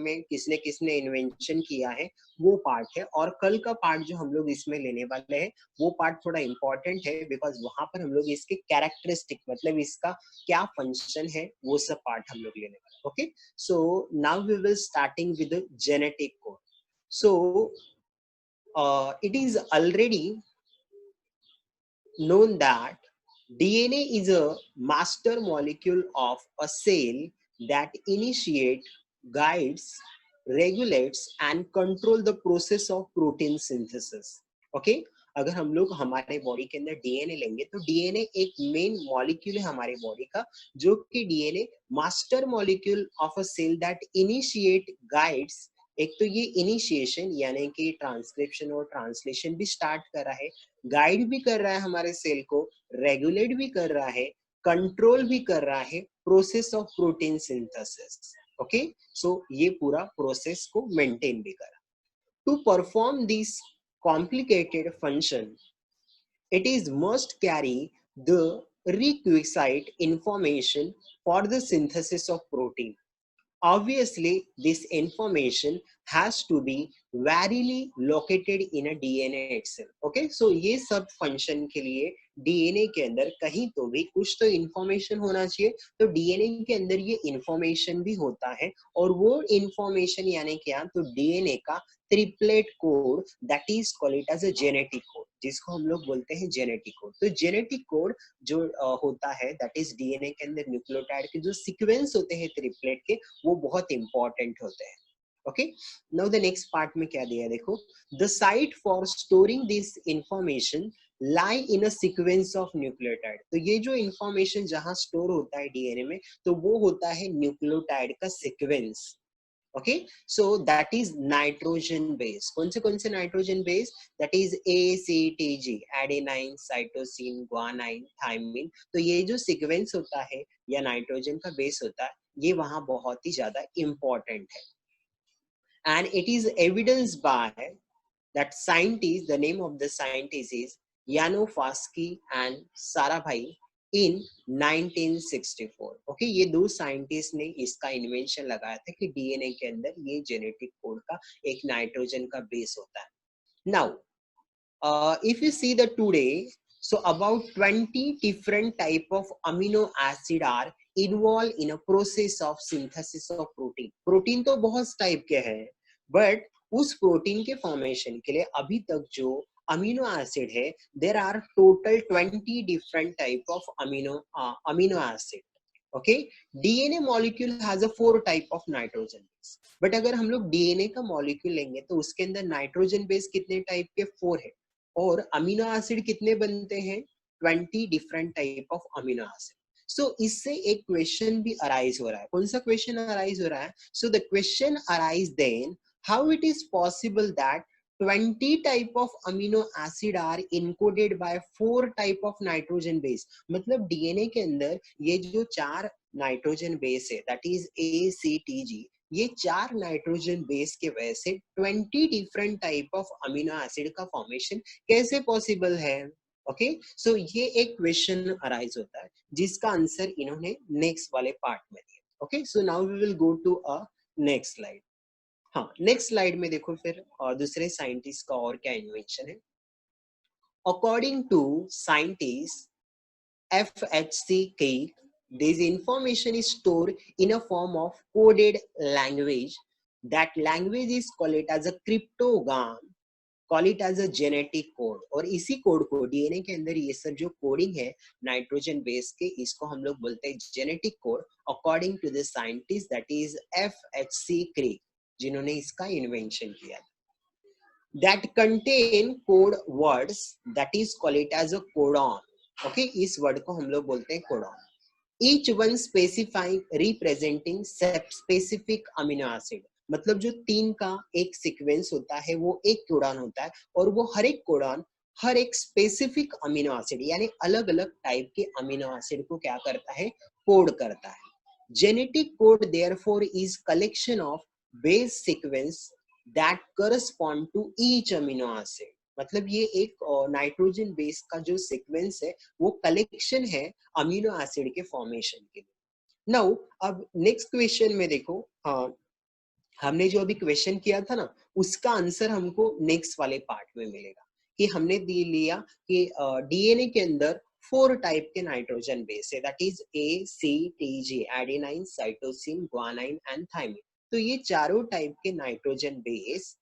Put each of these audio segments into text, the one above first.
में किसने किसने इन्वेंशन किया है वो पार्ट है, और कल का पार्ट जो हम लोग इसमें लेने वाले हैं वो पार्ट थोड़ा इंपॉर्टेंट है, बिकॉज वहां पर हम लोग इसके कैरेक्टरिस्टिक मतलब इसका क्या फंक्शन है वो सब पार्ट हम लोग लेने वाले। Okay, so now we will starting with genetic code. So it is already known that DNA is a master molecule of a cell that initiates, guides, regulates and control the process of protein synthesis. Okay? अगर हम लोग हमारे body के अंदर DNA लेंगे तो DNA एक main molecule है हमारे बॉडी का, जो कि DNA master molecule of a cell that initiate, guides, एक तो ये इनिशिएशन यानी कि ट्रांसक्रिप्शन और ट्रांसलेशन भी स्टार्ट कर रहा है, गाइड भी कर रहा है हमारे सेल को, रेगुलेट भी कर रहा है, कंट्रोल भी कर रहा है process of protein synthesis. Okay, so ये पूरा प्रोसेस को मेंटेन भी कर रहा है। To perform this complicated function, it is must carry the requisite information for the synthesis of protein. Obviously, this information has to be varily located in a DNA itself. Okay, so ये सब function के लिए DNA के अंदर कहीं तो भी कुछ तो इंफॉर्मेशन होना चाहिए, तो डीएनए के अंदर ये इंफॉर्मेशन भी होता है, और वो इंफॉर्मेशन यानी क्या, तो डीएनए का triplet code that is called it as a genetic code, जिसको हम लोग बोलते हैं जेनेटिक कोड। तो जेनेटिक कोड जो होता है दैट इज डीएनए के अंदर न्यूक्लियोटाइड के जो सीक्वेंस होते हैं ट्रिपलेट के, वो बहुत इंपॉर्टेंट होते हैं। Okay, now the next part में क्या दिया है देखो, the site for storing this information lie in a sequence of nucleotide. तो ये जो इंफॉर्मेशन जहां स्टोर होता है डीएनए में, तो वो होता है न्यूक्लियोटाइड का sequence. Okay, so that is nitrogen base. कौन से nitrogen base, that is ACTG, adenine, cytosine, guanine, thymine. तो ये जो सीक्वेंस होता है या नाइट्रोजन का बेस होता है, ये वहां बहुत ही ज्यादा इंपॉर्टेंट है, and it is evidenced by that scientist, the name of the scientist is Yanofsky and Sarabhai in 1964. Okay, ये दो साइंटिस्ट ने इसका इन्वेंशन लगाया था कि डीएनए के अंदर ये जेनेटिक कोड का एक नाइट्रोजन का बेस होता है। Now if you see the today, so about 20 different type of amino acid are involved in a process of synthesis of protein. Protein तो बहुत टाइप के हैं, बट उस प्रोटीन के फॉर्मेशन के लिए अभी तक जो अमीनो एसिड है, there are total 20 different type of amino acid. Okay, DNA molecule has a 4 type of nitrogen base, but अगर हम लोग डीएनए का मॉलिक्यूल लेंगे तो उसके अंदर नाइट्रोजन बेस कितने टाइप के, 4 है, और अमीनो एसिड कितने बनते हैं, 20 different type of amino acid. So इससे एक क्वेश्चन भी अराइज हो रहा है। कौन सा क्वेश्चन अराइज हो रहा है, so the question arise then, how it is possible that 20 type of amino acid are encoded by 4 type of nitrogen base. मतलब डीएनए के अंदर ये जो 4 नाइट्रोजन बेस है दैट इज ACTG, ये 4 नाइट्रोजन बेस के वजह से 20 different type of amino acid का फॉर्मेशन कैसे पॉसिबल है। ओके, सो ये एक क्वेश्चन अराइज होता है जिसका आंसर इन्होंने नेक्स्ट वाले पार्ट में दिया। Okay, so now we will go to a next slide. हाँ, नेक्स्ट स्लाइड में देखो फिर दूसरे साइंटिस्ट का और क्या इन्वेंशन है। According to scientist FHC Crick, this information is stored in a form of coded language. That language is called it as a cryptogram, call it as a genetic code. और इसी code को DNA के अंदर ये सब जो coding है nitrogen base के, इसको हम लोग बोलते हैं genetic code, according to the scientist that is FHC Crick, जिन्होंने इसका इन्वेंशन किया। That contain code words that is called it as a codon. Okay, इस वर्ड को हम लोग बोलते हैं codon. Each one specifying representing specific amino acid, मतलब जो 3 का एक सीक्वेंस होता है वो एक कोडॉन होता है, और वो हर एक कोडॉन हर एक स्पेसिफिक अमीनो एसिड यानी अलग अलग टाइप के अमीनो एसिड को क्या करता है, कोड करता है। Genetic code therefore is collection of base sequence that correspond to each amino acid. मतलब ये एक नाइट्रोजन बेस का जो सीक्वेंस है वो कलेक्शन है अमीनो एसिड के फॉर्मेशन के लिए। नाउ अब नेक्स्ट क्वेश्चन में देखो, हमने जो अभी क्वेश्चन किया था ना, उसका आंसर हमको नेक्स्ट वाले पार्ट में मिलेगा। कि हमने दे लिया कि डीएनए के अंदर 4 टाइप के नाइट्रोजन बेस है, that is A C T G, adenine, cytosine, guanine and thymine. तो ये चारों टाइप के nitrogen base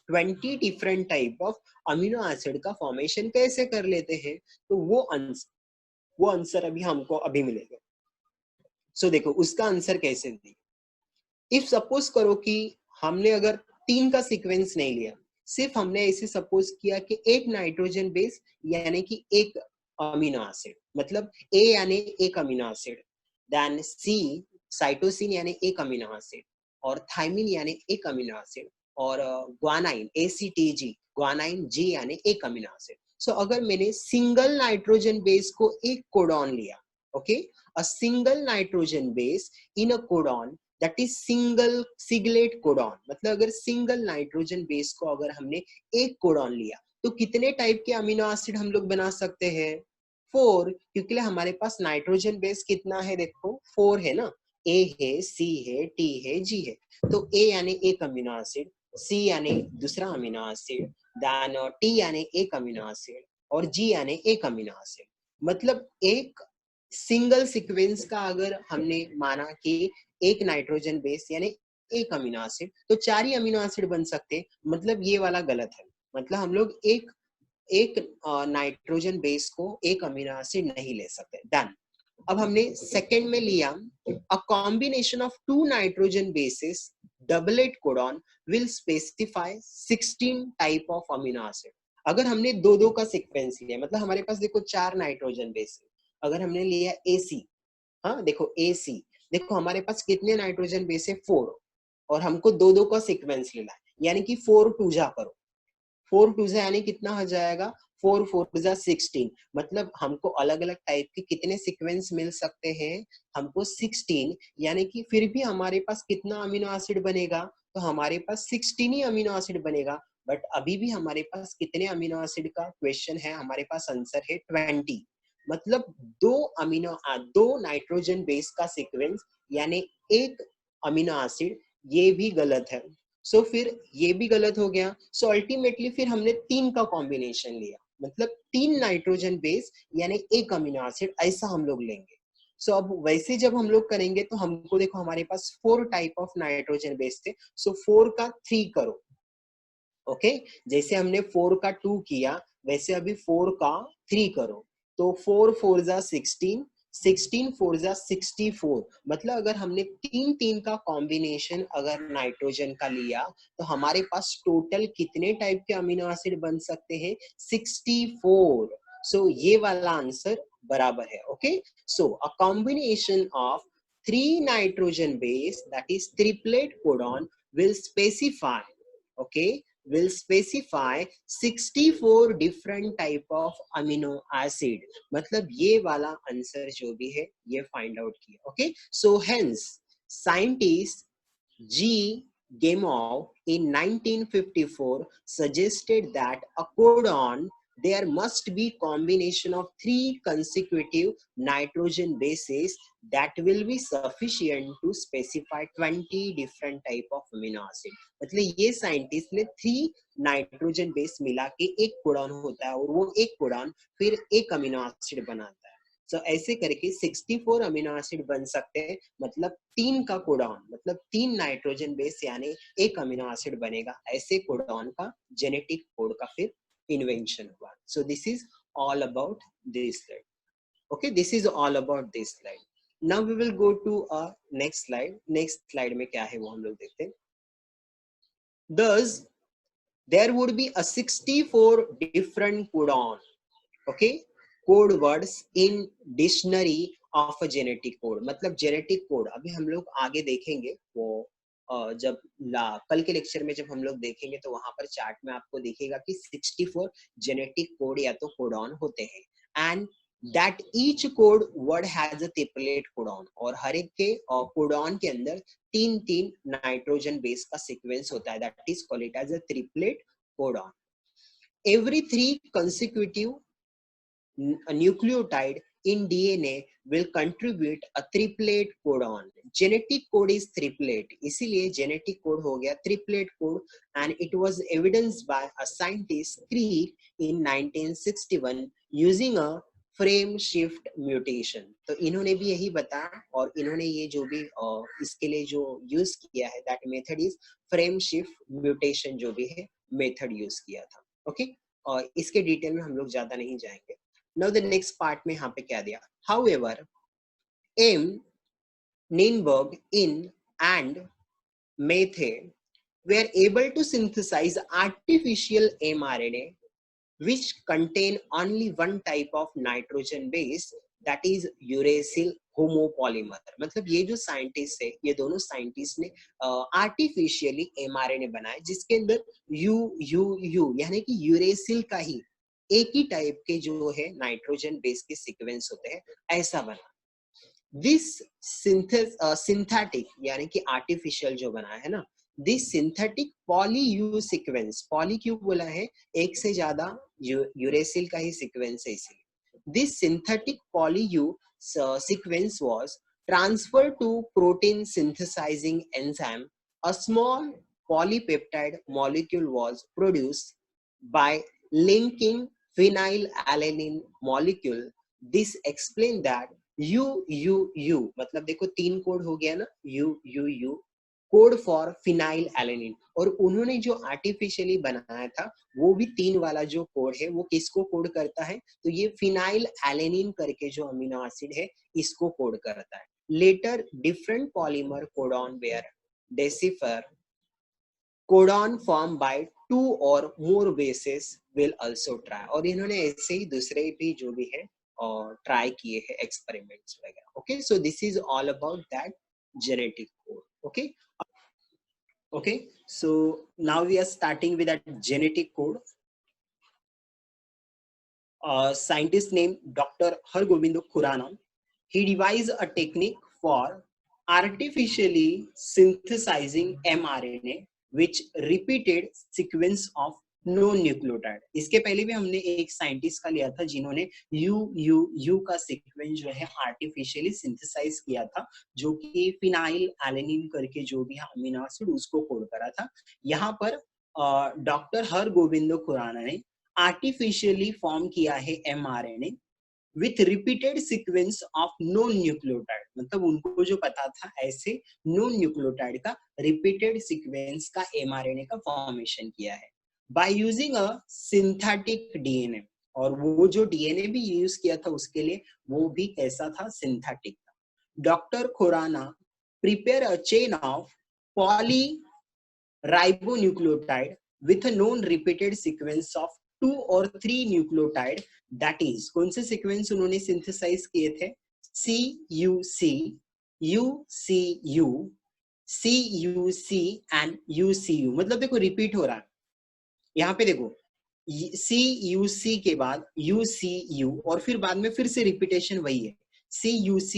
20 different type of amino acid का फॉर्मेशन कैसे कर लेते हैं, तो वो आंसर अभी हमको अभी मिलेगा। सो देखो उसका आंसर कैसे दी। इफ सपोज करो कि हमने अगर 3 का सीक्वेंस नहीं लिया, सिर्फ हमने ऐसे सपोज किया कि एक नाइट्रोजन बेस यानी कि एक अमीनो एसिड, मतलब ए यानी एक अमीनो एसिड, देन सी साइटोसिन यानी एक अमीनो एसिड, और थाइमिन यानी एक अमीनो एसिड, और ग्वानाइन ACTG, ग्वानाइन जी यानी एक अमीनो एसिड। सो अगर मैंने सिंगल नाइट्रोजन बेस को एक कोडॉन लिया, okay, a single nitrogen base in a codon, that is single singlet codon, मतलब अगर सिंगल नाइट्रोजन बेस को अगर हमने एक कोडॉन लिया तो कितने टाइप के अमीनो एसिड हम लोग बना सकते हैं? 4, क्योंकि हमारे पास नाइट्रोजन बेस कितना है, देखो 4 है ना, ए है, सी है, टी है, जी है। तो ए यानी एक अमीनो एसिड, सी यानी दूसरा अमीनो एसिड, देन टी यानी एक अमीनो एसिड, और जी यानी एक अमीनो एसिड। मतलब एक सिंगल सीक्वेंस का अगर हमने माना कि एक नाइट्रोजन बेस यानी एक अमीनो एसिड, तो 4 ही अमीनो एसिड बन सकते, मतलब ये वाला गलत है। मतलब हम लोग एक एक नाइट्रोजन बेस को एक अमीनो एसिड नहीं ले सकते। डन। अब हमने सेकंड में लिया, a combination of 2 nitrogen bases doublet codon will specify 16 type of amino acid. अगर हमने दो दो का सीक्वेंस लिया, मतलब हमारे पास देखो 4 नाइट्रोजन बेस है, अगर हमने लिया AC, हाँ देखो AC, देखो हमारे पास कितने नाइट्रोजन बेस है, 4, और हमको दो दो का सीक्वेंस लेना है, यानी कि 4 टू जा करो, 4 टू जा यानी कितना हो जाएगा, 4 4 जा 16, मतलब हमको अलग अलग टाइप के कितने सीक्वेंस मिल सकते हैं, हमको 16, यानी कि फिर भी हमारे पास कितना अमीनो एसिड बनेगा, तो हमारे पास 16 ही अमीनो एसिड बनेगा। बट अभी भी हमारे पास कितने अमीनो एसिड का क्वेश्चन है, हमारे पास आंसर है 20, मतलब दो नाइट्रोजन बेस का सीक्वेंस यानी एक अमीनो एसिड, ये भी गलत है। सो फिर ये भी गलत हो गया। सो अल्टीमेटली फिर हमने 3 का कॉम्बिनेशन लिया, मतलब 3 नाइट्रोजन बेस यानी एक अमीनो एसिड, ऐसा हम लोग लेंगे। सो अब वैसे जब हम लोग करेंगे तो हमको देखो हमारे पास 4 टाइप ऑफ नाइट्रोजन बेस थे, सो 4 का 3 करो, ओके। जैसे हमने 4 का 2 किया, वैसे अभी 4 का 3 करो, तो 4 4 जा 16, 16 4 जा 64, मतलब अगर हमने 3 का कॉम्बिनेशन अगर नाइट्रोजन का लिया, तो हमारे पास टोटल कितने टाइप के अमीनो एसिड बन सकते हैं, 64। सो ये वाला आंसर बराबर है, okay. So a combination of 3 nitrogen base, that is triplet codon, will specify, okay, will specify 64 different type of amino acid, मतलब ये वाला आंसर जो भी है ये फाइंड आउट किया, okay. So hence scientist G. Gamow in 1954 suggested that a codon there must be combination of 3 consecutive nitrogen bases that will be sufficient to specify 20 different type of amino acid। मतलब ये scientist ने 3 nitrogen base मिला के एक codon होता है, और वो एक कोडॉन फिर एक अमीनो एसिड बनाता है। सो ऐसे करके 64 अमीनो एसिड बन सकते हैं, मतलब 3 का कोडॉन, मतलब 3 नाइट्रोजन बेस यानी एक अमीनो एसिड बनेगा, ऐसे कोडॉन का जेनेटिक कोड का फिर इन्वेंशन हुआ। So this is all about this slide, okay, this is all about this slide. Now we will go to a next slide. Next slide में क्या है वो हम लोग देखते हैं। Thus there would be a 64 different codon, okay, code words in dictionary of a genetic code, मतलब genetic code अभी हम लोग आगे देखेंगे, वो जब कल के लेक्चर में जब हम लोग देखेंगे तो वहां पर चार्ट में आपको दिखेगा कि 64 जेनेटिक कोड या तो कोडॉन होते हैं, and that each code word has a triplet codon, और हर एक के कोडॉन के अंदर 3 नाइट्रोजन बेस का सीक्वेंस होता है, that is called it as a triplet codon. Every 3 consecutive nucleotide in DNA will contribute a triplet codon. Genetic code is triplet, इसीलिए genetic code हो गया triplet code, and it was evidenced by a scientist Crick in 1961 using a frame shift mutation. तो इन्होंने भी यही बताया, और इन्होंने ये जो भी इसके लिए जो यूज किया है that method is frame shift mutation, जो भी है मेथड यूज किया था. ओके, और इसके डिटेल में हम लोग ज्यादा नहीं जाएंगे. नाउ द नेक्स्ट पार्ट में यहाँ पे क्या दिया, हाउएवर एम निनबर्ग इन एंड मेथे were able to synthesize artificial mRNA which contain only one type of nitrogen base, that is uracil homopolymer. मतलब ये जो साइंटिस्ट है, ये दोनों साइंटिस्ट ने आर्टिफिशियली mRNA बनाए जिसके अंदर यू यानी कि यूरेसिल का ही एक ही टाइप के जो है नाइट्रोजन बेस के सीक्वेंस होते हैं, ऐसा बना. दिस सिंथेटिक यानी कि आर्टिफिशियल जो बना है ना, this synthetic poly U sequence, poly क्यों बोला है, एक से ज्यादा यूरेसिल का ही सीक्वेंस है इसलिए. This synthetic poly U sequence was transferred to protein synthesising enzyme. A small polypeptide molecule was produced by linking phenylalanine molecule. This explains that U मतलब देखो तीन कोड हो गया ना, U code for phenyl alanine, और उन्होंने जो artificially बनाया था वो भी तीन वाला जो कोड है वो किसको कोड करता है, तो ये फिनाइल एलेनिन करके जो अमीनो एसिड है इसको कोड करता है. Later different polymer codon were decipher codon form by 2 or more bases will also try. और इन्होंने ऐसे ही दूसरे भी जो भी है और ट्राई किए हैं एक्सपेरिमेंट्स वगैरह. Okay, so this is all about that genetic code. Okay, so now we are starting with that genetic code. Scientist named Dr. Hargobind Khurana, he devised a technique for artificially synthesizing mRNA which repeated sequence of non nucleotide. इसके पहले भी हमने एक scientist का लिया था जिन्होंने you का सीक्वेंस जो है आर्टिफिशियली सिंथेसाइज किया था, जो कि फिनाइल एलेनिन करके जो भी अमीनो एसिड उसको कोड करा था. यहाँ पर डॉक्टर हरगोविंद खुराना ने आर्टिफिशियली फॉर्म किया है mRNA with repeated sequence of non nucleotide. मतलब उनको जो पता था ऐसे नॉन न्यूक्लियोटाइड का रिपीटेड सीक्वेंस का mRNA का फॉर्मेशन किया है by using a synthetic DNA. और वो जो DNA भी यूज किया था उसके लिए वो भी कैसा था, सिंथेटिक था. Doctor Khurana prepare a chain of polyribonucleotide with a known repeated sequence of 2 or 3 nucleotide, that is कौन से सीक्वेंस उन्होंने सिंथेसाइज किए थे, CUC, UCU, CUC and UCU. मतलब देखो रिपीट हो रहा है यहाँ पे, देखो CUC के बाद UCU और फिर बाद में फिर से रिपीटेशन वही है CUC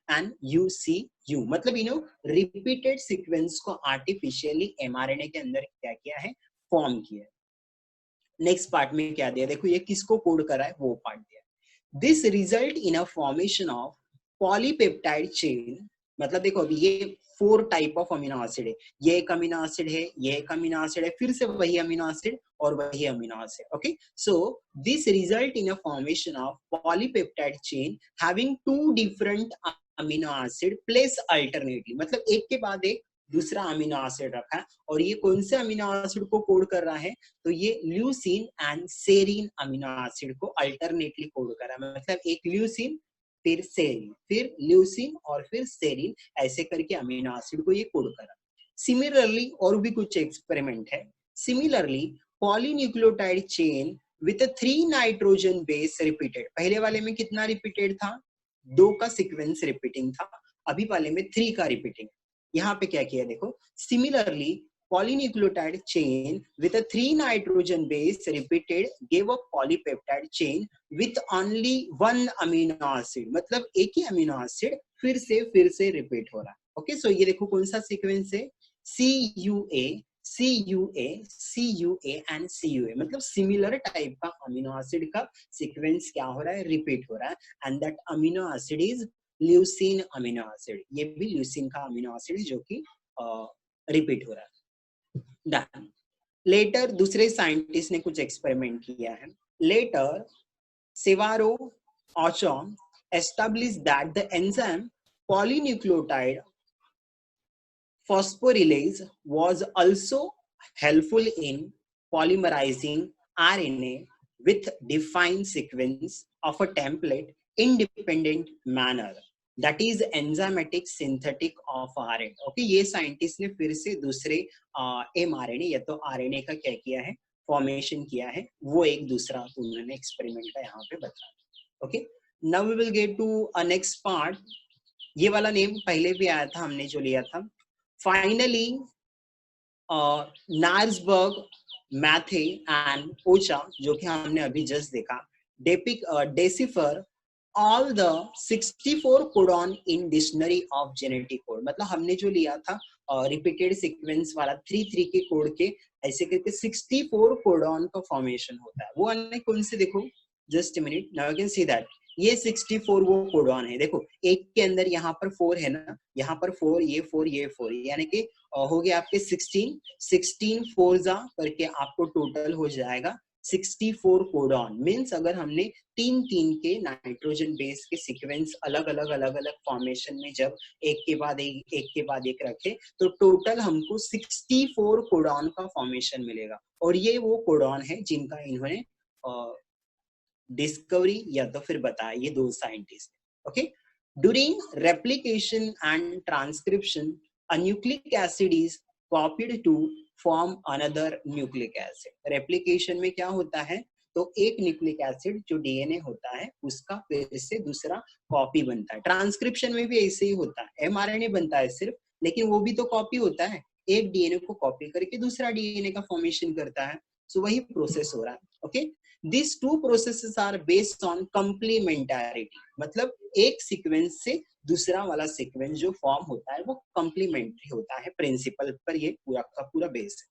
एंड UCU. मतलब इन्होंने रिपीटेड सीक्वेंस को आर्टिफिशियली mRNA के अंदर क्या किया है, फॉर्म किया. नेक्स्ट पार्ट में क्या दिया, देखो ये किसको कोड करा है वो पार्ट दिया. This result in a formation of polypeptide chain. मतलब देखो अभी ये 4 टाइप ऑफ अमीनो एसिड है, ये एक अमीनो एसिड है, ये एक अमीनो एसिड है, फिर से वही अमीनो एसिड और वही amino acid. Okay, so this result in a formation of polypeptide chain having 2 different amino acid place alternately. मतलब एक के बाद एक दूसरा अमीनो एसिड रखा है, और ये कौन से अमीनो एसिड को कोड कर रहा है, तो ये leucine and serine amino acid को अल्टरनेटली कोड कर रहा है. मतलब एक ल्यूसीन फिर सेरीन, फिर ल्यूसीन और फिर सेरीन, ऐसे करके अमीनो एसिड को ये कोड करा. सिमिलरली और भी कुछ एक्सपेरिमेंट है. Similarly polynucleotide chain with 3 nitrogen base repeated. पहले वाले में कितना रिपीटेड था, 2 का सीक्वेंस रिपीटिंग था, अभी वाले में 3 का रिपीटिंग. यहाँ पे क्या किया देखो, similarly polynucleotide chain with a 3 nitrogen base repeated gave a polypeptide chain with only 1 amino acid. मतलब एक ही अमीनो एसिड फिर से रिपीट हो रहा है. ओके, सो ये देखो कौन सा सीक्वेंस है, CUA, CUA एंड CUA, मतलब सिमिलर टाइप का अमीनो एसिड का सीक्वेंस क्या हो रहा है, रिपीट हो रहा है, and that amino acid is leucine amino acid, ये भी ल्यूसीन का अमीनो एसिड जो कि रिपीट हो रहा है। डन। लेटर दूसरे साइंटिस्ट ने कुछ एक्सपेरिमेंट किया है। Later Severo Ochoa establish that the enzyme polynucleotide phosphorylase was also helpful in polymerizing RNA with defined sequence of a template independent manner, that is enzymatic synthetic of RNA। Okay, ये scientist ने फिर से दूसरे mRNA या तो RNA का क्या किया है, फॉर्मेशन किया है, वो एक दूसरा उन्होंने एक्सपेरिमेंट का यहाँ पे बताया। Okay, now we will get to a next part. ये वाला नेम पहले भी आया था, हमने जो लिया था। Finally, नार्सबर्ग, मैथे एंड ओचा, जो कि हमने अभी जस्ट देखा, decipher all the 64 codon in dictionary of genetic code, मतलब हमने जो लिया था रिपीटेड सीक्वेंस वाला 3 के कोड के, ऐसे करके 64 कोडॉन का फॉर्मेशन होता है। वो अन्य कौन से, देखो just minute, now you can see that ये 64 वो कोडॉन है। देखो एक के अंदर यहाँ पर 4 है ना, यहाँ पर 4, ये 4, ये 4, यानी कि हो गया आपके 16 4 जा करके आपको टोटल हो जाएगा 64 कोडॉन। मीन्स अगर हमने 3 के नाइट्रोजन बेस के सीक्वेंस अलग अलग फॉर्मेशन में जब एक के बाद एक रखे, तो टोटल हमको 64 कोडॉन का फॉर्मेशन मिलेगा। और ये वो कोडॉन है जिनका इन्होंने डिस्कवरी या तो फिर बताया ये दो scientist. Okay, during replication and transcription a nucleic acid is copied to form another nucleic acid. Replication में क्या होता है, तो एक न्यूक्लिक एसिड जो डीएनए होता है उसका फिर से दूसरा कॉपी बनता है। ट्रांसक्रिप्शन में भी ऐसे ही होता है, एमआरएनए बनता है सिर्फ, लेकिन वो भी तो कॉपी होता है, एक डीएनए को कॉपी करके दूसरा डीएनए का फॉर्मेशन करता है। सो वही प्रोसेस हो रहा है। Okay, These two processes are based on complementarity, मतलब एक सीक्वेंस से दूसरा वाला सीक्वेंस जो फॉर्म होता है वो कॉम्प्लीमेंट्री होता है, प्रिंसिपल पर ये पूरा का पूरा बेस है।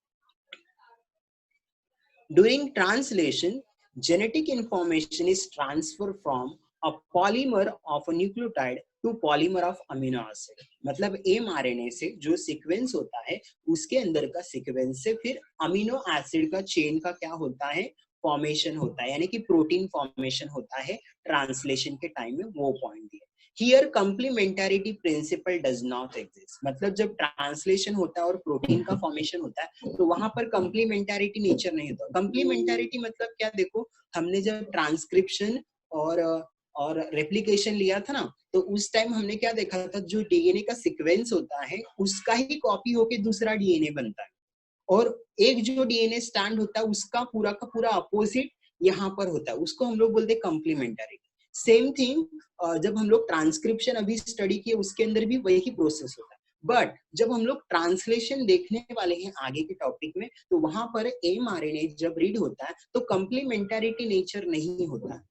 During translation, genetic information is transferred from a polymer of a nucleotide to polymer of amino acid, मतलब mRNA से जो सीक्वेंस होता है उसके अंदर का सीक्वेंस से फिर अमीनो एसिड का चेन का क्या होता है, फॉर्मेशन होता है, यानी कि प्रोटीन फॉर्मेशन होता है ट्रांसलेशन के टाइम में, वो पॉइंट दिया। Here complementarity principle does not exist, मतलब जब ट्रांसलेशन होता है और प्रोटीन का फॉर्मेशन होता है तो वहां पर कंप्लीमेंटारिटी नेचर नहीं होता। कंप्लीमेंटारिटी मतलब क्या, देखो हमने जब ट्रांसक्रिप्शन और रेप्लिकेशन लिया था ना, तो उस टाइम हमने क्या देखा था, जो डीएनए का सीक्वेंस होता है उसका ही कॉपी होके दूसरा डीएनए बनता है, और एक जो डीएनए स्टैंड होता है उसका पूरा का पूरा अपोजिट यहाँ पर होता है, उसको हम लोग बोलते हैं कंप्लीमेंटरी। सेम थिंग जब हम लोग ट्रांसक्रिप्शन अभी स्टडी किए उसके अंदर भी वही प्रोसेस होता है, बट जब हम लोग ट्रांसलेशन देखने वाले हैं आगे के टॉपिक में, तो वहां पर एमआरएनए जब रीड होता है तो कंप्लीमेंटरिटी नेचर नहीं होता,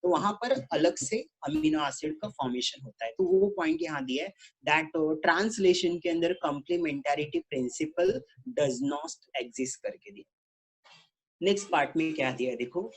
तो वहां पर अलग से अमीनो एसिड का फॉर्मेशन होता है। तो वो पॉइंट यहाँ दिया है दैट ट्रांसलेशन के अंदर कंप्लीमेंटारिटी प्रिंसिपल डज नॉट एग्जिस्ट करके दिया। नेक्स्ट पार्ट में क्या दिया है, देखो,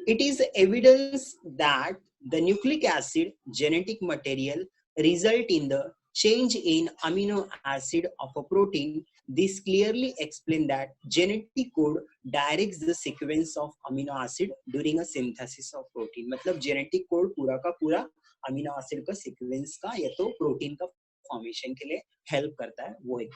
it is evidence that the nucleic acid genetic material result in the change in amino acid of a protein. This clearly explains that genetic code directs the sequence of amino acid during a synthesis of protein, मतलब genetic code पूरा का पूरा amino acid का sequence का या तो protein का formation के लिए help करता है, वो एक